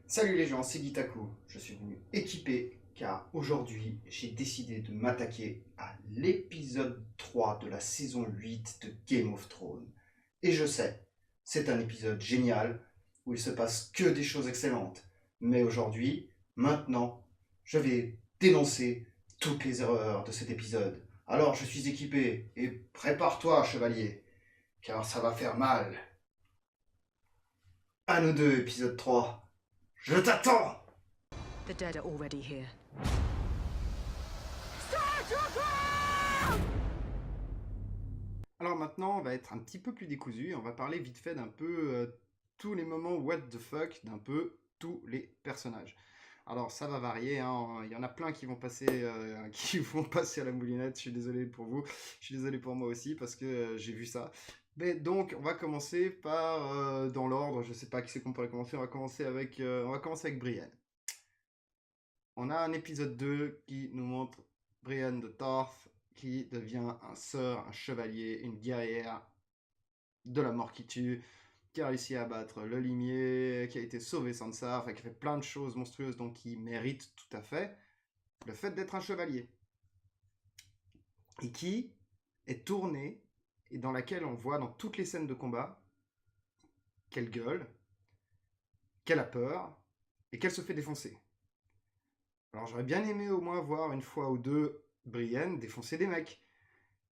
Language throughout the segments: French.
Salut les gens, c'est Gitaku. Je suis venu équipé car aujourd'hui j'ai décidé de m'attaquer à l'épisode 3 de la saison 8 de Game of Thrones. Et je sais, c'est un épisode génial où il se passe que des choses excellentes. Mais aujourd'hui, maintenant, je vais dénoncer toutes les erreurs de cet épisode. Alors je suis équipé et prépare-toi, chevalier, car ça va faire mal. À nous deux, épisode 3. Je t'attends! The dead are already here. Alors maintenant, on va être un petit peu plus décousu. On va parler vite fait d'un peu tous les moments what the fuck d'un peu tous les personnages. Alors ça va varier, hein. Il y en a plein qui vont passer, qui vont passer à la moulinette. Je suis désolé pour vous, je suis désolé pour moi aussi parce que j'ai vu ça. Mais donc on va commencer par dans l'ordre. Je sais pas qui c'est qu'on pourrait commencer. On va commencer avec Brienne. On a un épisode 2 qui nous montre Brienne de Tarth qui devient un sœur, un chevalier, une guerrière de la mort qui tue, qui a réussi à battre le limier, qui a été sauvé Sansa, enfin qui fait plein de choses monstrueuses, donc qui mérite tout à fait le fait d'être un chevalier. Et qui est tournée, et dans laquelle on voit dans toutes les scènes de combat qu'elle gueule, qu'elle a peur, et qu'elle se fait défoncer. Alors j'aurais bien aimé au moins voir une fois ou deux Brienne défoncer des mecs.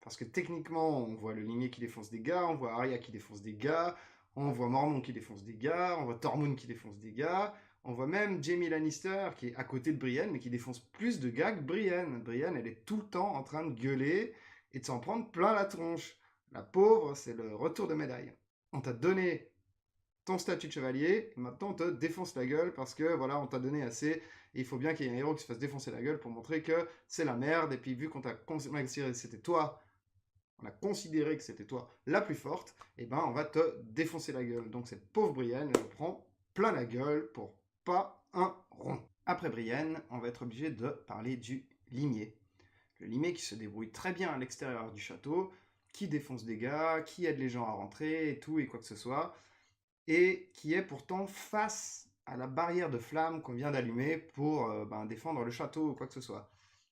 Parce que techniquement, on voit le limier qui défonce des gars, on voit Arya qui défonce des gars, on voit Mormont qui défonce des gars, on voit Tormund qui défonce des gars, on voit même Jaime Lannister qui est à côté de Brienne, mais qui défonce plus de gars que Brienne. Brienne, elle est tout le temps en train de gueuler et de s'en prendre plein la tronche. La pauvre, c'est le retour de médaille. On t'a donné ton statut de chevalier, et maintenant on te défonce la gueule parce que voilà, on t'a donné assez, et il faut bien qu'il y ait un héros qui se fasse défoncer la gueule pour montrer que c'est la merde, et puis vu qu'on t'a considéré que c'était toi, on a considéré que c'était toi la plus forte, et ben on va te défoncer la gueule. Donc cette pauvre Brienne, elle prend plein la gueule pour pas un rond. Après Brienne, on va être obligé de parler du limier. Le limier qui se débrouille très bien à l'extérieur du château, qui défonce des gars, qui aide les gens à rentrer et tout et quoi que ce soit, et qui est pourtant face à la barrière de flammes qu'on vient d'allumer pour défendre le château ou quoi que ce soit.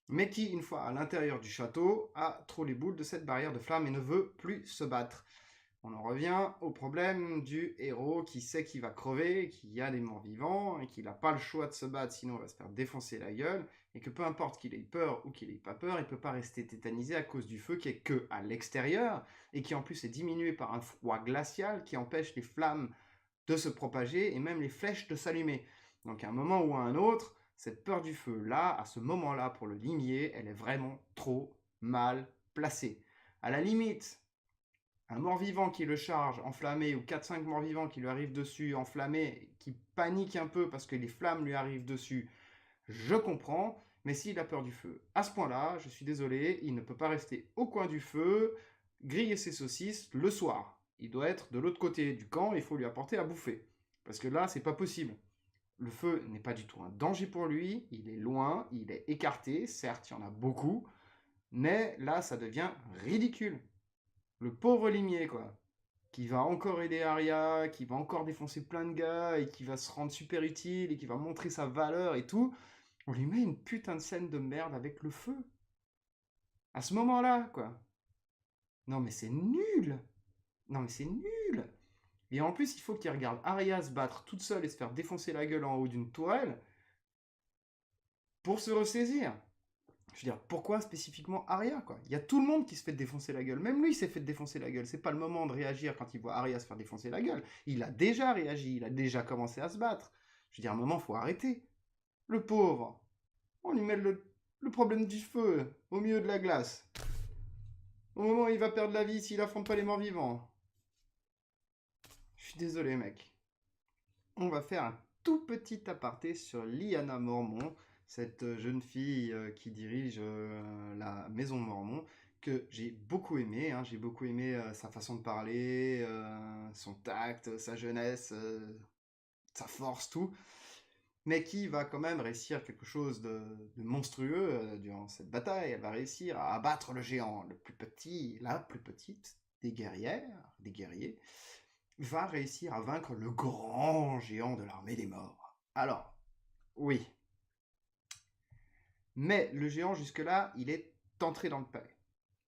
Mais qui, une fois à l'intérieur du château, a trop les boules de cette barrière de flammes et ne veut plus se battre. On en revient au problème du héros qui sait qu'il va crever, qu'il y a des morts vivants, et qu'il n'a pas le choix de se battre, sinon il va se faire défoncer la gueule, et que peu importe qu'il ait peur ou qu'il ait pas peur, il ne peut pas rester tétanisé à cause du feu qui est que à l'extérieur, et qui en plus est diminué par un froid glacial qui empêche les flammes de se propager et même les flèches de s'allumer. Donc à un moment ou à un autre, cette peur du feu là, à ce moment-là pour le limier, elle est vraiment trop mal placée. À la limite, un mort-vivant qui le charge enflammé ou 4-5 morts-vivants qui lui arrivent dessus enflammés, qui panique un peu parce que les flammes lui arrivent dessus, je comprends, mais s'il a peur du feu, à ce point-là, je suis désolé, il ne peut pas rester au coin du feu, griller ses saucisses le soir. Il doit être de l'autre côté du camp, il faut lui apporter à bouffer. Parce que là, c'est pas possible. Le feu n'est pas du tout un danger pour lui, il est loin, il est écarté, certes, il y en a beaucoup, mais là, ça devient ridicule. Le pauvre limier, quoi, qui va encore aider Arya, qui va encore défoncer plein de gars, et qui va se rendre super utile, et qui va montrer sa valeur et tout, on lui met une putain de scène de merde avec le feu. À ce moment-là, quoi. Non mais c'est nul. Non mais c'est nul. Et en plus, il faut qu'il regarde Arya se battre toute seule et se faire défoncer la gueule en haut d'une tourelle pour se ressaisir. Je veux dire, pourquoi spécifiquement Arya, quoi? Il y a tout le monde qui se fait défoncer la gueule. Même lui s'est fait défoncer la gueule. C'est pas le moment de réagir quand il voit Arya se faire défoncer la gueule. Il a déjà réagi, il a déjà commencé à se battre. Je veux dire, à un moment, faut arrêter. Le pauvre. On lui met le problème du feu au milieu de la glace. Au moment où il va perdre la vie s'il affronte pas les morts vivants. Je suis désolé, mec. On va faire un tout petit aparté sur Lyanna Mormont, cette jeune fille qui dirige la maison Mormont, que j'ai beaucoup aimé. Hein. J'ai beaucoup aimé sa façon de parler, son tact, sa jeunesse, sa force, tout. Mais qui va quand même réussir quelque chose de monstrueux durant cette bataille. Elle va réussir à abattre le géant, le plus petit, la plus petite des guerrières, des guerriers, va réussir à vaincre le grand géant de l'armée des morts. Alors, oui. Mais le géant, jusque-là, il est entré dans le palais.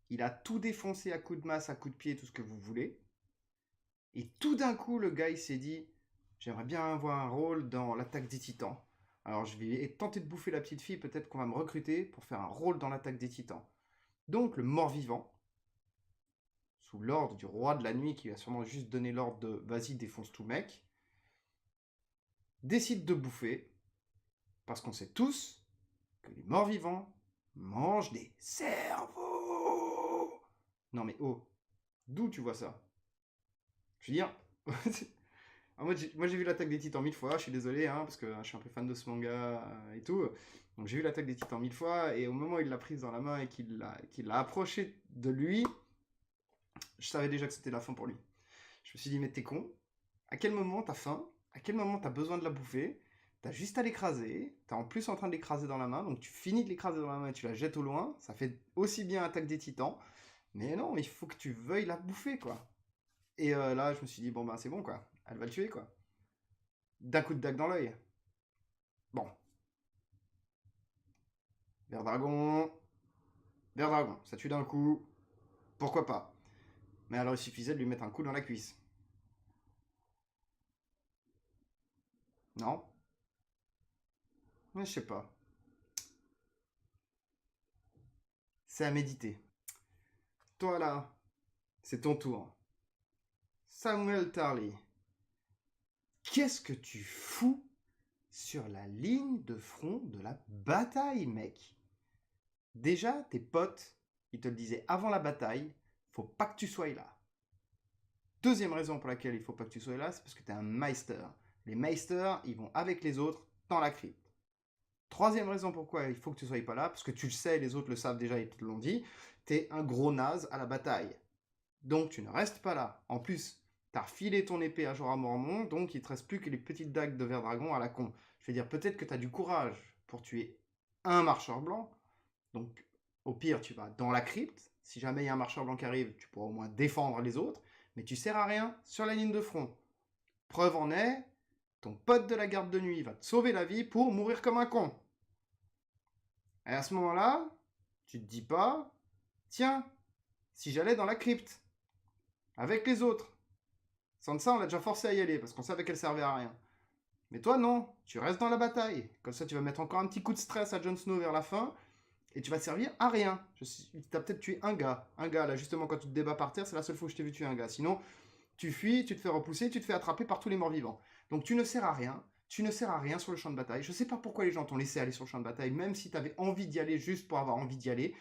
Il a tout défoncé à coups de masse, à coups de pied, tout ce que vous voulez. Et tout d'un coup, le gars, il s'est dit, j'aimerais bien avoir un rôle dans l'attaque des titans. Alors, je vais tenter de bouffer la petite fille, peut-être qu'on va me recruter pour faire un rôle dans l'attaque des titans. Donc, le mort-vivant, sous l'ordre du roi de la nuit, qui a sûrement juste donné l'ordre de vas-y, défonce tout mec, décide de bouffer, parce qu'on sait tous que les morts-vivants mangent des cerveaux. Non mais oh, d'où tu vois ça? Je veux dire, moi j'ai vu l'attaque des Titans 1000 fois, je suis désolé, hein, parce que je suis un peu fan de ce manga et tout. Donc j'ai vu l'attaque des Titans 1000 fois, et au moment où il l'a prise dans la main et qu'il l'a approché de lui, je savais déjà que c'était la fin pour lui. Je me suis dit, mais t'es con, à quel moment t'as faim? À quel moment t'as besoin de la bouffer? T'as juste à l'écraser, t'es en plus en train de l'écraser dans la main, donc tu finis de l'écraser dans la main et tu la jettes au loin, ça fait aussi bien attaque des titans, mais non, il faut que tu veuilles la bouffer, quoi. Et là, je me suis dit, bon ben c'est bon, quoi, elle va le tuer, quoi. D'un coup de dague dans l'œil. Bon, Vert Dragon, Vert Dragon, ça tue d'un coup, pourquoi pas. Mais alors il suffisait de lui mettre un coup dans la cuisse. Non? Mais je sais pas. C'est à méditer. Toi là, c'est ton tour. Samuel Tarly, qu'est-ce que tu fous sur la ligne de front de la bataille, mec? Déjà, tes potes, ils te le disaient avant la bataille, faut pas que tu sois là. Deuxième raison pour laquelle il faut pas que tu sois là, c'est parce que tu es un Meister. Les Meisters, ils vont avec les autres dans la crypte. Troisième raison pourquoi il faut que tu sois pas là, parce que tu le sais, les autres le savent déjà, ils te l'ont dit, t'es un gros naze à la bataille. Donc tu ne restes pas là. En plus, t'as refilé ton épée à Jorah Mormont, donc il te reste plus que les petites dagues de Vert Dragon à la con. Je veux dire, peut-être que t'as du courage pour tuer un marcheur blanc, donc au pire tu vas dans la crypte, si jamais il y a un marcheur blanc qui arrive, tu pourras au moins défendre les autres, mais tu sers à rien sur la ligne de front. Preuve en est, ton pote de la garde de nuit va te sauver la vie pour mourir comme un con. Et à ce moment-là, tu te dis pas, tiens, si j'allais dans la crypte, avec les autres. Sansa, on l'a déjà forcé à y aller, parce qu'on savait qu'elle servait à rien. Mais toi, non, tu restes dans la bataille. Comme ça, tu vas mettre encore un petit coup de stress à Jon Snow vers la fin, et tu vas te servir à rien. Tu as peut-être tué un gars. Un gars, là, justement, quand tu te débats par terre, c'est la seule fois où je t'ai vu tuer un gars. Sinon, tu fuis, tu te fais repousser, tu te fais attraper par tous les morts vivants. Donc tu ne sers à rien. Tu ne sers à rien sur le champ de bataille. Je sais pas pourquoi les gens t'ont laissé aller sur le champ de bataille, même si tu avais envie d'y aller juste pour avoir envie d'y aller.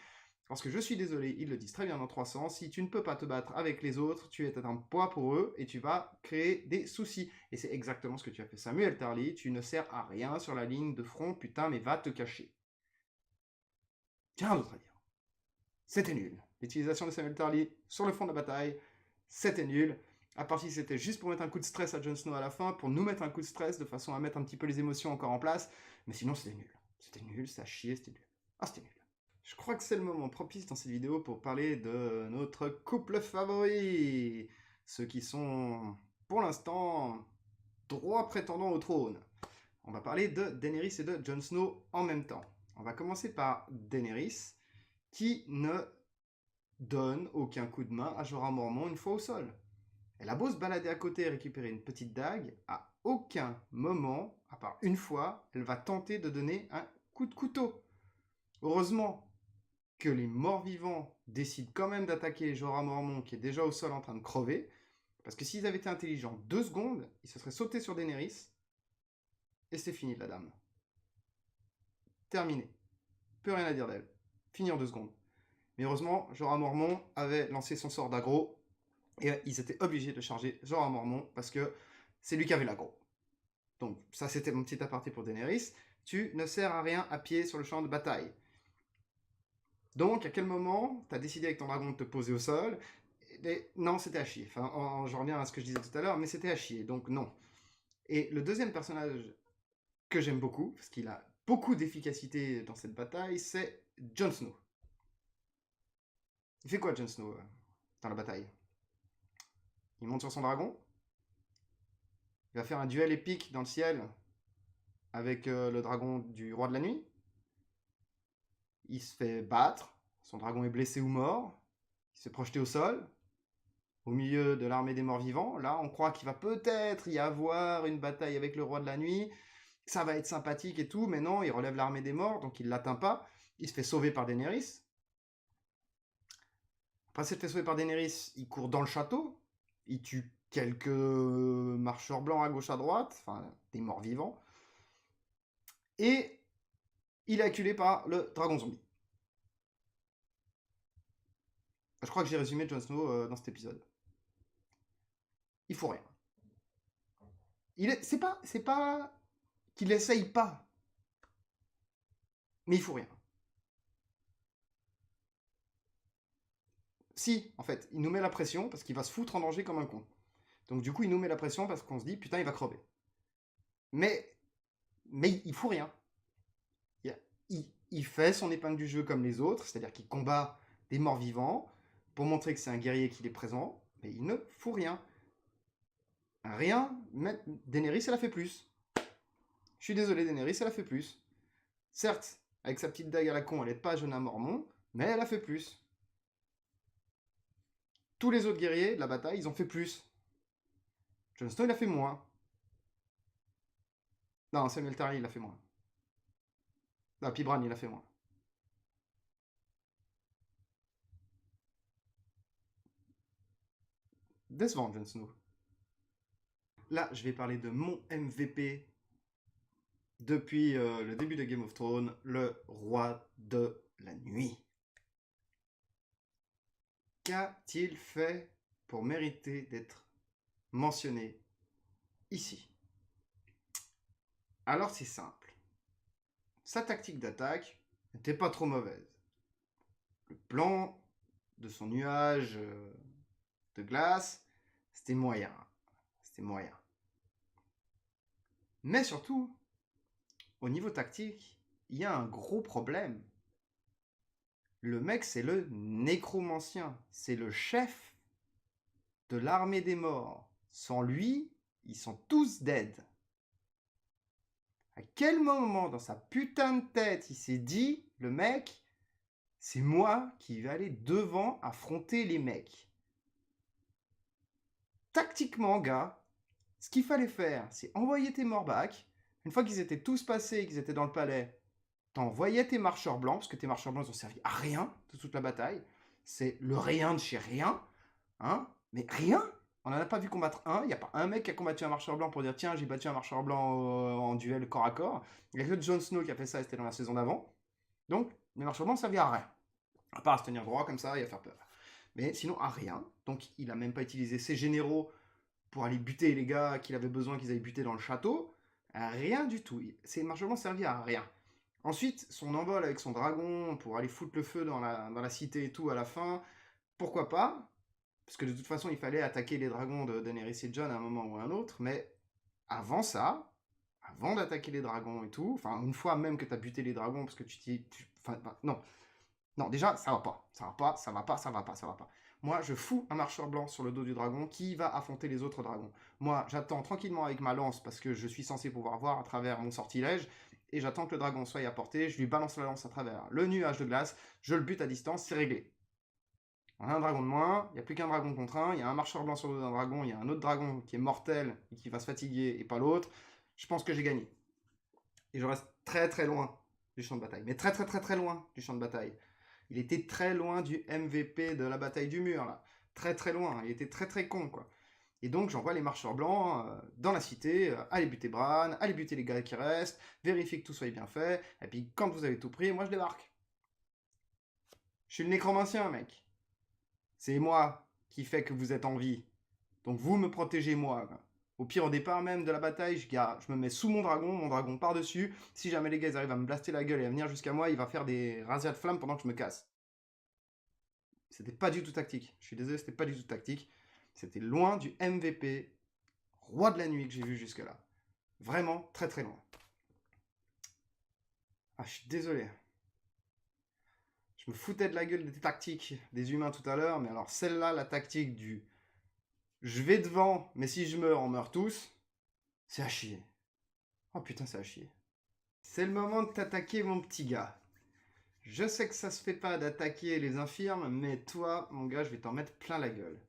Parce que je suis désolé, ils le disent très bien dans 300, si tu ne peux pas te battre avec les autres, tu es un poids pour eux et tu vas créer des soucis. Et c'est exactement ce que tu as fait, Samuel Tarly, tu ne sers à rien sur la ligne de front, putain, mais va te cacher. J'ai rien d'autre à dire. C'était nul. L'utilisation de Samuel Tarly sur le front de la bataille, c'était nul. À part si c'était juste pour mettre un coup de stress à Jon Snow à la fin, pour nous mettre un coup de stress de façon à mettre un petit peu les émotions encore en place, mais sinon c'était nul. C'était nul, ça chier, c'était nul. Ah, c'était nul. Je crois que c'est le moment propice dans cette vidéo pour parler de notre couple favori. Ceux qui sont, pour l'instant, droits prétendants au trône. On va parler de Daenerys et de Jon Snow en même temps. On va commencer par Daenerys, qui ne donne aucun coup de main à Jorah Mormont une fois au sol. Elle a beau se balader à côté et récupérer une petite dague, à aucun moment, à part une fois, elle va tenter de donner un coup de couteau. Heureusement que les morts-vivants décident quand même d'attaquer Jorah Mormont, qui est déjà au sol en train de crever, parce que s'ils avaient été intelligents 2 secondes, ils se seraient sautés sur Daenerys, et c'est fini de la dame. Terminé. Plus rien à dire d'elle. Fini en 2 secondes. Mais heureusement, Jorah Mormont avait lancé son sort d'aggro, et ils étaient obligés de charger Jorah Mormont, parce que c'est lui qui avait l'aggro. Donc ça c'était mon petit aparté pour Daenerys. Tu ne sers à rien à pied sur le champ de bataille. Donc, à quel moment tu as décidé avec ton dragon de te poser au sol? Et non, c'était à chier. Enfin, je reviens à ce que je disais tout à l'heure, mais c'était à chier, donc non. Et le deuxième personnage que j'aime beaucoup, parce qu'il a beaucoup d'efficacité dans cette bataille, c'est Jon Snow. Il fait quoi, Jon Snow, dans la bataille? Il monte sur son dragon, il va faire un duel épique dans le ciel avec le dragon du roi de la nuit. Il se fait battre, son dragon est blessé ou mort, il se fait projeter au sol, au milieu de l'armée des morts vivants. Là, on croit qu'il va peut-être y avoir une bataille avec le roi de la nuit, ça va être sympathique et tout, mais non, il relève l'armée des morts, donc il ne l'atteint pas. Il se fait sauver par Daenerys. Après s'être fait sauver par Daenerys, il court dans le château, il tue quelques marcheurs blancs à gauche à droite, enfin des morts vivants, et il est acculé par le dragon zombie. Je crois que j'ai résumé Jon Snow dans cet épisode. Il faut rien. C'est pas qu'il essaye pas, mais il faut rien. Si, en fait, il nous met la pression parce qu'il va se foutre en danger comme un con. Donc du coup, il nous met la pression parce qu'on se dit, putain, il va crever. Mais il fout rien. Il fait son épingle du jeu comme les autres, c'est-à-dire qu'il combat des morts vivants pour montrer que c'est un guerrier qu'il est présent, mais il ne fout rien. Rien, mais Daenerys, elle a fait plus. Je suis désolé, Daenerys, elle a fait plus. Certes, avec sa petite dague à la con, elle n'est pas jeune à Mormon, mais elle a fait plus. Tous les autres guerriers de la bataille, ils ont fait plus. Jon Snow, il a fait moins. Non, Samuel Tarly, il a fait moins. Non, puis Bran, il a fait moins. Décevant, Jon Snow. Là, je vais parler de mon MVP depuis le début de Game of Thrones, le roi de la nuit. Qu'a-t-il fait pour mériter d'être mentionné ici? Alors c'est simple. Sa tactique d'attaque n'était pas trop mauvaise. Le plan de son nuage de glace, c'était moyen. C'était moyen. Mais surtout, au niveau tactique, il y a un gros problème. Le mec, c'est le nécromancien. C'est le chef de l'armée des morts. Sans lui, ils sont tous dead. À quel moment dans sa putain de tête il s'est dit, le mec, c'est moi qui vais aller devant affronter les mecs? Tactiquement, gars, ce qu'il fallait faire, c'est envoyer tes morts back. Une fois qu'ils étaient tous passés et qu'ils étaient dans le palais, t'envoyais tes marcheurs blancs, parce que tes marcheurs blancs, ils ont servi à rien de toute la bataille. C'est le rien de chez rien. Hein? Mais rien. On n'en a pas vu combattre un. Il n'y a pas un mec qui a combattu un marcheur blanc pour dire tiens, j'ai battu un marcheur blanc en duel corps à corps. Il n'y a que Jon Snow qui a fait ça et c'était dans la saison d'avant. Donc, les marcheurs blancs, ça servaient à rien. À part à se tenir droit comme ça et à faire peur. Mais sinon, à rien. Donc, il n'a même pas utilisé ses généraux pour aller buter les gars qu'il avait besoin qu'ils aillent buter dans le château. Rien du tout. Ces marcheurs blancs servaient à rien. Ensuite, son envol avec son dragon pour aller foutre le feu dans la cité et tout à la fin, pourquoi pas? Parce que de toute façon, il fallait attaquer les dragons de Daenerys et Jon à un moment ou à un autre, mais avant ça, avant d'attaquer les dragons et tout, enfin, une fois même que tu as buté les dragons, parce que enfin, non. Non, déjà, ça va pas. Ça va pas, ça va pas, ça va pas, ça va pas. Moi, je fous un marcheur blanc sur le dos du dragon qui va affronter les autres dragons. Moi, j'attends tranquillement avec ma lance, parce que je suis censé pouvoir voir à travers mon sortilège, et j'attends que le dragon soit à portée, je lui balance la lance à travers le nuage de glace, je le bute à distance, c'est réglé. On a un dragon de moins, il n'y a plus qu'un dragon contre un, il y a un marcheur blanc sur le dos d'un dragon, il y a un autre dragon qui est mortel et qui va se fatiguer et pas l'autre. Je pense que j'ai gagné. Et je reste très très loin du champ de bataille. Mais très très très très loin du champ de bataille. Il était très loin du MVP de la bataille du mur, là. Très très loin. Il était très très con, quoi. Et donc j'envoie les marcheurs blancs dans la cité, aller buter Bran, aller buter les gars qui restent, vérifier que tout soit bien fait, et puis quand vous avez tout pris, moi je débarque. Je suis le nécromancien, mec. C'est moi qui fait que vous êtes en vie. Donc vous me protégez moi. Au pire, au départ même de la bataille, je me mets sous mon dragon par-dessus. Si jamais les gars ils arrivent à me blaster la gueule et à venir jusqu'à moi, il va faire des razzias de flammes pendant que je me casse. C'était pas du tout tactique. Je suis désolé, c'était pas du tout tactique. C'était loin du MVP, roi de la nuit que j'ai vu jusque-là. Vraiment très très loin. Ah, je suis désolé. Je me foutais de la gueule des tactiques des humains tout à l'heure, mais alors celle-là, la tactique du je vais devant, mais si je meurs, on meurt tous, c'est à chier. Oh putain, ça a chier. C'est le moment de t'attaquer, mon petit gars. Je sais que ça se fait pas d'attaquer les infirmes, mais toi, mon gars, je vais t'en mettre plein la gueule.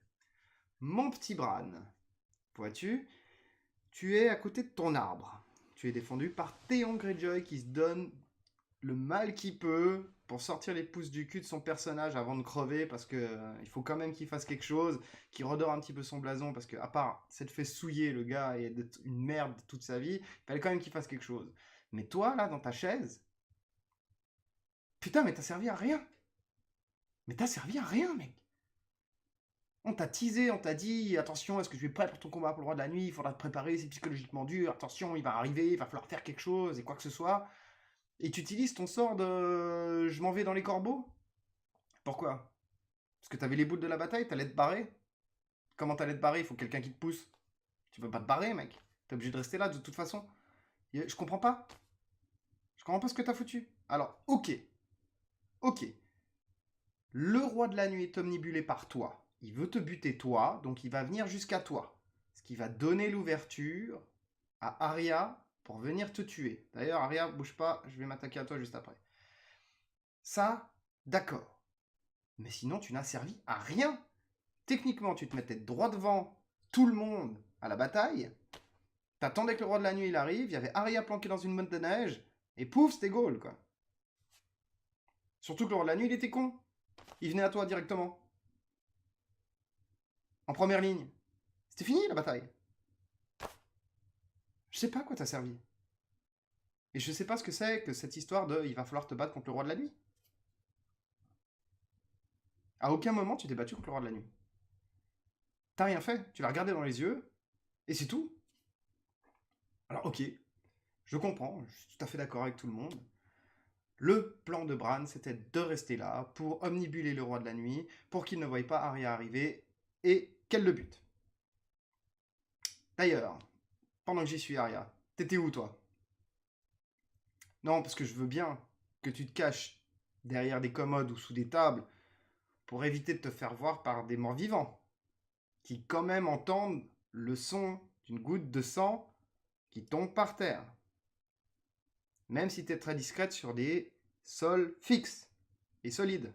Mon petit Bran, vois-tu, tu es à côté de ton arbre. Tu es défendu par Theon Greyjoy qui se donne le mal qu'il peut pour sortir les pouces du cul de son personnage avant de crever parce que il faut quand même qu'il fasse quelque chose, qu'il redore un petit peu son blason parce que à part s'être fait souiller le gars et d'être une merde toute sa vie, il fallait quand même qu'il fasse quelque chose. Mais toi là dans ta chaise, putain mais t'as servi à rien. Mais t'as servi à rien mec. On t'a teasé, on t'a dit attention, est-ce que je vais prêt pour ton combat pour le roi de la nuit, il faudra te préparer, c'est psychologiquement dur, attention, il va arriver, il va falloir faire quelque chose et quoi que ce soit. Et tu utilises ton sort de je m'en vais dans les corbeaux. Pourquoi? Parce que t'avais les boules de la bataille, t'allais te barrer. Comment t'allais te barrer? Il faut quelqu'un qui te pousse. Tu peux pas te barrer, mec. T'es obligé de rester là de toute façon. Je comprends pas. Je comprends pas ce que t'as foutu. Alors, ok. Ok. Le roi de la nuit est omnibulé par toi. Il veut te buter toi, donc il va venir jusqu'à toi. Ce qui va donner l'ouverture à Arya pour venir te tuer. D'ailleurs, Arya, bouge pas, je vais m'attaquer à toi juste après. Ça, d'accord. Mais sinon, tu n'as servi à rien. Techniquement, tu te mettais droit devant tout le monde à la bataille. T'attendais que le roi de la nuit il arrive, il y avait Arya planqué dans une motte de neige, et pouf, c'était goal, quoi. Surtout que le roi de la nuit, il était con. Il venait à toi directement. En première ligne. C'était fini, la bataille. Je sais pas à quoi t'as servi. Et je sais pas ce que c'est que cette histoire de il va falloir te battre contre le roi de la nuit. À aucun moment tu t'es battu contre le roi de la nuit. T'as rien fait, tu l'as regardé dans les yeux, et c'est tout. Alors ok, je comprends, je suis tout à fait d'accord avec tout le monde. Le plan de Bran, c'était de rester là pour omnibuler le roi de la nuit, pour qu'il ne voie pas Arya arriver, et qu'elle le bute. D'ailleurs, pendant que j'y suis, Arya, t'étais où toi? Non, parce que je veux bien que tu te caches derrière des commodes ou sous des tables pour éviter de te faire voir par des morts vivants, qui quand même entendent le son d'une goutte de sang qui tombe par terre. Même si tu es très discrète sur des sols fixes et solides.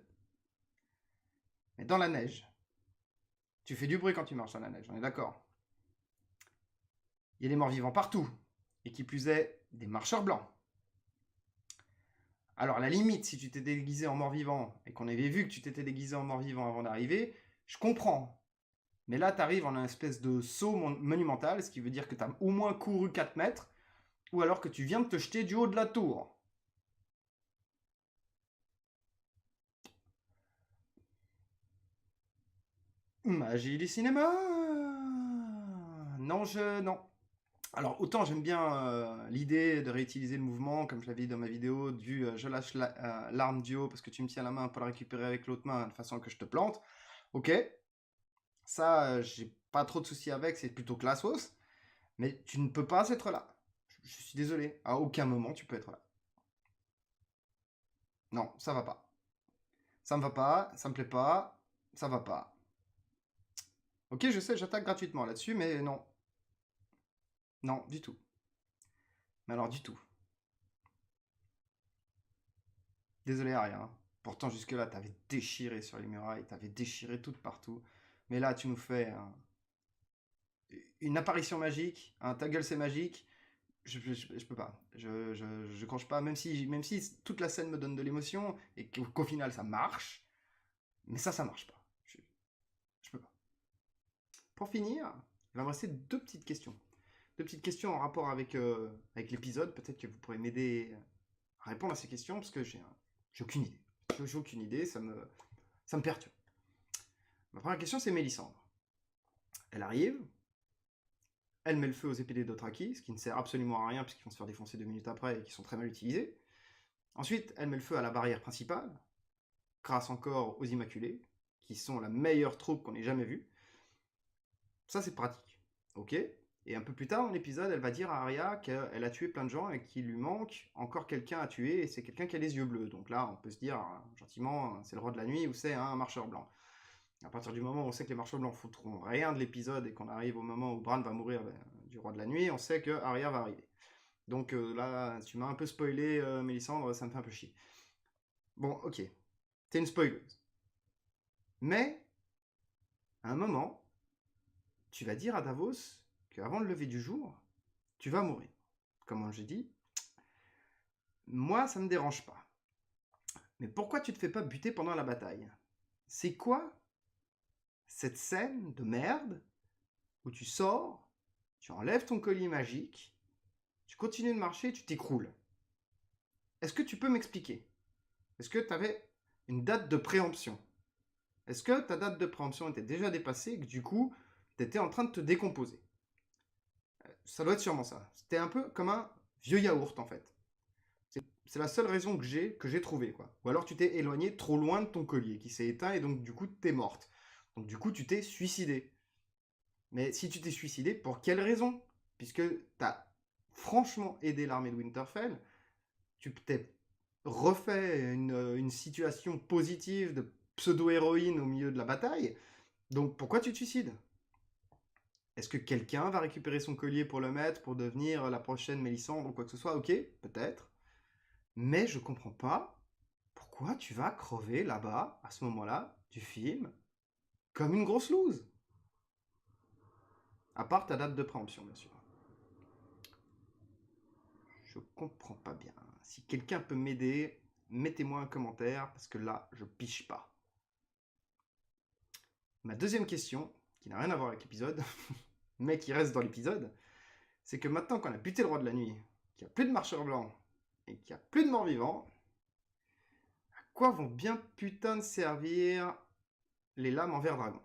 Mais dans la neige, tu fais du bruit quand tu marches dans la neige, on est d'accord. Il y a des morts vivants partout, et qui plus est, des marcheurs blancs. Alors, à la limite, si tu t'es déguisé en mort-vivant et qu'on avait vu que tu t'étais déguisé en mort-vivant avant d'arriver, je comprends. Mais là, tu arrives en un espèce de saut monumental, ce qui veut dire que tu as au moins couru 4 mètres, ou alors que tu viens de te jeter du haut de la tour. Magie du cinéma. Non. Alors, autant j'aime bien l'idée de réutiliser le mouvement, comme je l'avais dit dans ma vidéo, du je lâche l'arme du haut parce que tu me tiens la main pour la récupérer avec l'autre main de façon que je te plante. Ok, ça, j'ai pas trop de soucis avec, c'est plutôt classos. Mais tu ne peux pas être là. Je suis désolé, à aucun moment tu peux être là. Non, ça va pas. Ça me va pas, ça me plaît pas, ça va pas. Ok, je sais, j'attaque gratuitement là-dessus, mais non. Non, du tout. Mais alors, du tout. Désolé, Aria, hein. Pourtant, jusque-là, t'avais déchiré sur les murailles, t'avais déchiré tout de partout. Mais là, tu nous fais une apparition magique, ta gueule c'est magique. Je peux pas. Je croche pas, même si toute la scène me donne de l'émotion et qu'au final ça marche. Mais ça marche pas. Je peux pas. Pour finir, il va me rester deux petites questions. Deux petites questions en rapport avec l'épisode. Peut-être que vous pourrez m'aider à répondre à ces questions parce que j'ai aucune idée. J'ai aucune idée, ça me perturbe. Ma première question, c'est Mélisandre. Elle arrive, elle met le feu aux épées des Dothraki, ce qui ne sert absolument à rien puisqu'ils vont se faire défoncer 2 minutes après et qui sont très mal utilisés. Ensuite, elle met le feu à la barrière principale, grâce encore aux Immaculés, qui sont la meilleure troupe qu'on ait jamais vue. Ça, c'est pratique. Ok. Et un peu plus tard dans l'épisode, elle va dire à Arya qu'elle a tué plein de gens et qu'il lui manque encore quelqu'un à tuer, et c'est quelqu'un qui a les yeux bleus. Donc là, on peut se dire, gentiment, c'est le roi de la nuit ou c'est un marcheur blanc. À partir du moment où on sait que les marcheurs blancs foutront rien de l'épisode et qu'on arrive au moment où Bran va mourir du roi de la nuit, on sait que Arya va arriver. Donc là, tu m'as un peu spoilé, Mélissandre, ça me fait un peu chier. Bon, ok, t'es une spoileuse. Mais, à un moment, tu vas dire à Davos qu'avant le lever du jour, tu vas mourir. Comme j'ai dit, moi, ça me dérange pas. Mais pourquoi tu te fais pas buter pendant la bataille? C'est quoi cette scène de merde où tu sors, tu enlèves ton collier magique, tu continues de marcher, tu t'écroules? Est-ce que tu peux m'expliquer? Est-ce que tu avais une date de préemption? Est-ce que ta date de préemption était déjà dépassée et que du coup, tu étais en train de te décomposer? Ça doit être sûrement ça. C'était un peu comme un vieux yaourt en fait. C'est la seule raison que j'ai trouvée, quoi. Ou alors tu t'es éloigné trop loin de ton collier qui s'est éteint et donc du coup t'es morte. Donc du coup tu t'es suicidé. Mais si tu t'es suicidé, pour quelle raison? Puisque t'as franchement aidé l'armée de Winterfell, tu t'es refait une situation positive de pseudo-héroïne au milieu de la bataille. Donc pourquoi tu te suicides? Est-ce que quelqu'un va récupérer son collier pour le mettre, pour devenir la prochaine Mélisandre ou quoi que ce soit? Ok, peut-être. Mais je comprends pas pourquoi tu vas crever là-bas, à ce moment-là, du film, comme une grosse loose. À part ta date de préemption, bien sûr. Je comprends pas bien. Si quelqu'un peut m'aider, mettez-moi un commentaire, parce que là, je piche pas. Ma deuxième question, qui n'a rien à voir avec l'épisode, mais qui reste dans l'épisode, c'est que maintenant qu'on a buté le roi de la nuit, qu'il n'y a plus de marcheurs blancs, et qu'il n'y a plus de morts vivants, à quoi vont bien putain de servir les lames en verre dragon?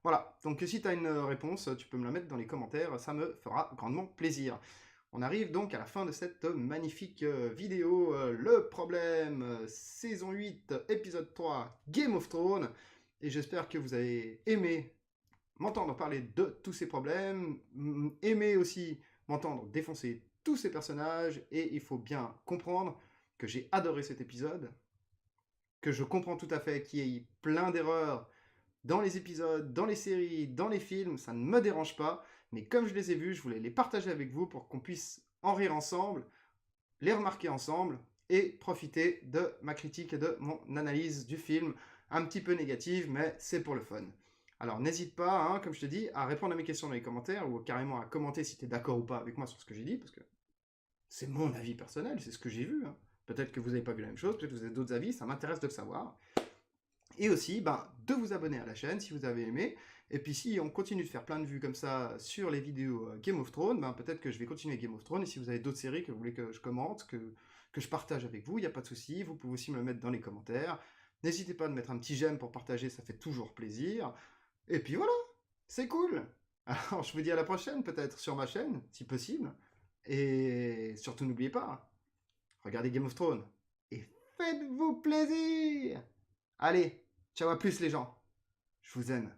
Voilà, donc si tu as une réponse, tu peux me la mettre dans les commentaires, ça me fera grandement plaisir. On arrive donc à la fin de cette magnifique vidéo, Le Problème, saison 8, épisode 3, Game of Thrones, et j'espère que vous avez aimé m'entendre parler de tous ces problèmes, aimé aussi m'entendre défoncer tous ces personnages, et il faut bien comprendre que j'ai adoré cet épisode, que je comprends tout à fait qu'il y ait plein d'erreurs dans les épisodes, dans les séries, dans les films, ça ne me dérange pas, mais comme je les ai vus, je voulais les partager avec vous pour qu'on puisse en rire ensemble, les remarquer ensemble et profiter de ma critique et de mon analyse du film, un petit peu négative, mais c'est pour le fun. Alors n'hésite pas, hein, comme je te dis, à répondre à mes questions dans les commentaires ou carrément à commenter si tu es d'accord ou pas avec moi sur ce que j'ai dit, parce que c'est mon avis personnel, c'est ce que j'ai vu. Hein. Peut-être que vous n'avez pas vu la même chose, peut-être que vous avez d'autres avis, ça m'intéresse de le savoir. Et aussi, de vous abonner à la chaîne si vous avez aimé. Et puis si on continue de faire plein de vues comme ça sur les vidéos Game of Thrones, peut-être que je vais continuer Game of Thrones. Et si vous avez d'autres séries que vous voulez que je commente, que je partage avec vous, il n'y a pas de souci. Vous pouvez aussi me le mettre dans les commentaires. N'hésitez pas à mettre un petit j'aime pour partager, ça fait toujours plaisir. Et puis voilà, c'est cool. Alors je vous dis à la prochaine, peut-être sur ma chaîne, si possible. Et surtout n'oubliez pas, regardez Game of Thrones. Et faites-vous plaisir. Allez, ciao à plus les gens. Je vous aime.